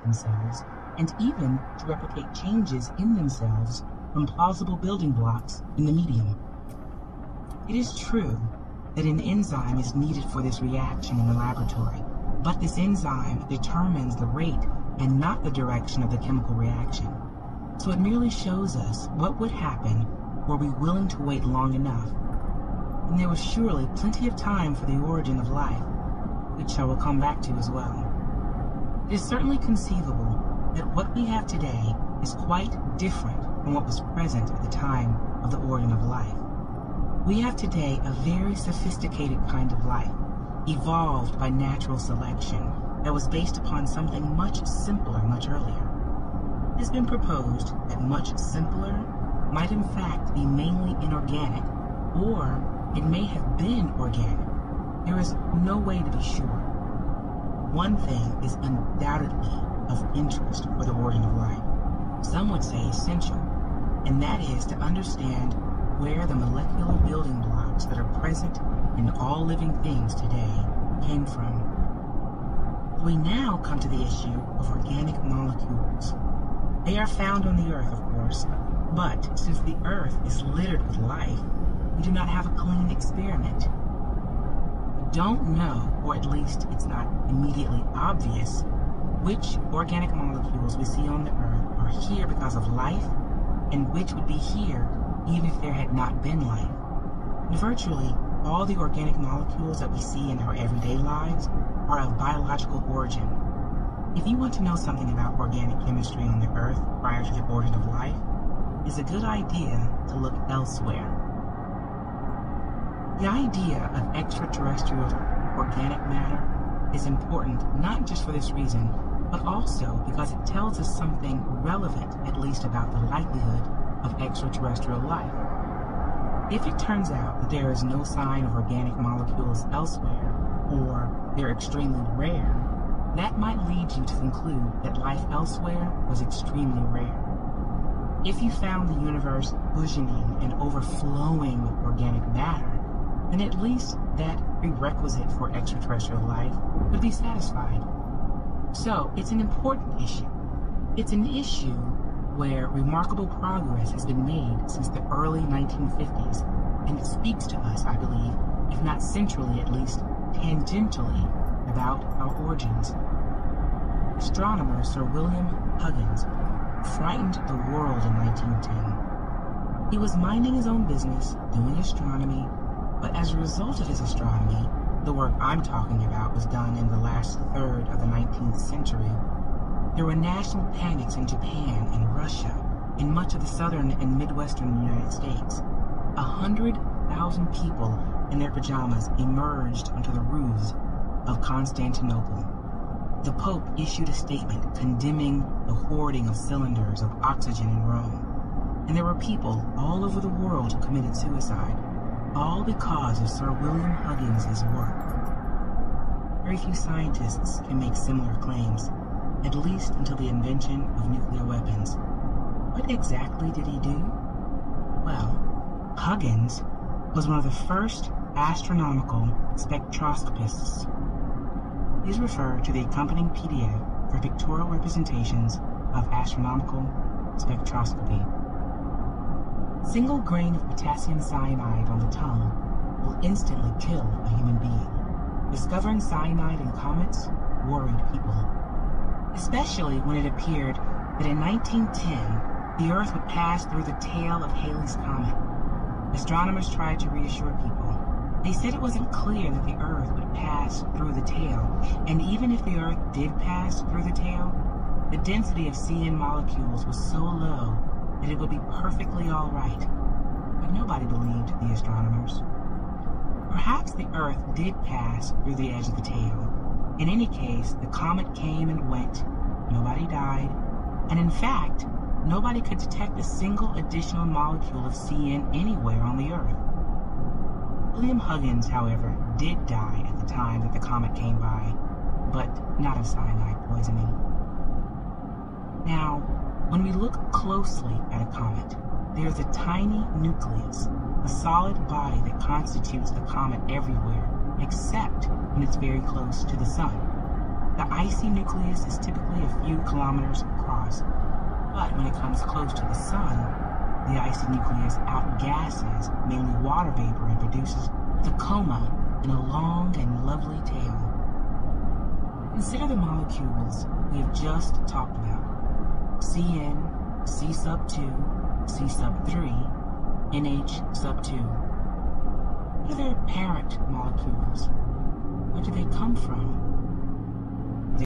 themselves, and even to replicate changes in themselves from plausible building blocks in the medium. It is true that an enzyme is needed for this reaction in the laboratory, but this enzyme determines the rate and not the direction of the chemical reaction. So it merely shows us what would happen were we willing to wait long enough. And there was surely plenty of time for the origin of life, which I will come back to as well. It is certainly conceivable that what we have today is quite different from what was present at the time of the origin of life. We have today a very sophisticated kind of life, evolved by natural selection, that was based upon something much simpler much earlier. It has been proposed that much simpler might in fact be mainly inorganic, or it may have been organic. There is no way to be sure. One thing is undoubtedly of interest for the origin of life, some would say essential, and that is to understand where the molecular building blocks that are present in all living things today came from. We now come to the issue of organic molecules. They are found on the Earth, of course, but since the Earth is littered with life, we do not have a clean experiment. We don't know, or at least it's not immediately obvious, which organic molecules we see on the Earth are here because of life, and which would be here even if there had not been life. And virtually all the organic molecules that we see in our everyday lives are of biological origin. If you want to know something about organic chemistry on the Earth prior to the origin of life, it's a good idea to look elsewhere. The idea of extraterrestrial organic matter is important not just for this reason, but also because it tells us something relevant, at least about the likelihood of extraterrestrial life. If it turns out that there is no sign of organic molecules elsewhere, or they're extremely rare, that might lead you to conclude that life elsewhere was extremely rare. If you found the universe burgeoning and overflowing with organic matter, then at least that prerequisite for extraterrestrial life would be satisfied. So it's an important issue. It's an issue where remarkable progress has been made since the early 1950s, and it speaks to us, I believe, if not centrally, at least tangentially, about our origins. Astronomer Sir William Huggins frightened the world in 1910. He was minding his own business, doing astronomy, but as a result of his astronomy, the work I'm talking about was done in the last third of the 19th century. There were national panics in Japan and Russia, in much of the southern and midwestern United States. 100,000 people in their pajamas emerged onto the roofs of Constantinople. The Pope issued a statement condemning the hoarding of cylinders of oxygen in Rome. And there were people all over the world who committed suicide, all because of Sir William Huggins' work. Very few scientists can make similar claims, at least until the invention of nuclear weapons. What exactly did he do? Well, Huggins was one of the first astronomical spectroscopists. These refer to the accompanying PDF for pictorial representations of astronomical spectroscopy. Single grain of potassium cyanide on the tongue will instantly kill a human being. Discovering cyanide in comets worried people, especially when it appeared that in 1910 the Earth would pass through the tail of Halley's Comet. Astronomers tried to reassure people. They said it wasn't clear that the Earth would pass through the tail, and even if the Earth did pass through the tail, the density of CN molecules was so low that it would be perfectly all right. But nobody believed the astronomers. Perhaps the Earth did pass through the edge of the tail. In any case, the comet came and went. Nobody died. And in fact, nobody could detect a single additional molecule of CN anywhere on the Earth. William Huggins, however, did die at the time that the comet came by, but not of cyanide poisoning. Now, when we look closely at a comet, there's a tiny nucleus, a solid body that constitutes the comet everywhere, except when it's very close to the sun. The icy nucleus is typically a few kilometers across, but when it comes close to the sun, the icy nucleus outgasses mainly water vapor and produces the coma in a long and lovely tail. Consider the molecules we have just talked about: Cn, C sub 2, C sub 3, NH sub 2. What are their parent molecules? Where do they come from?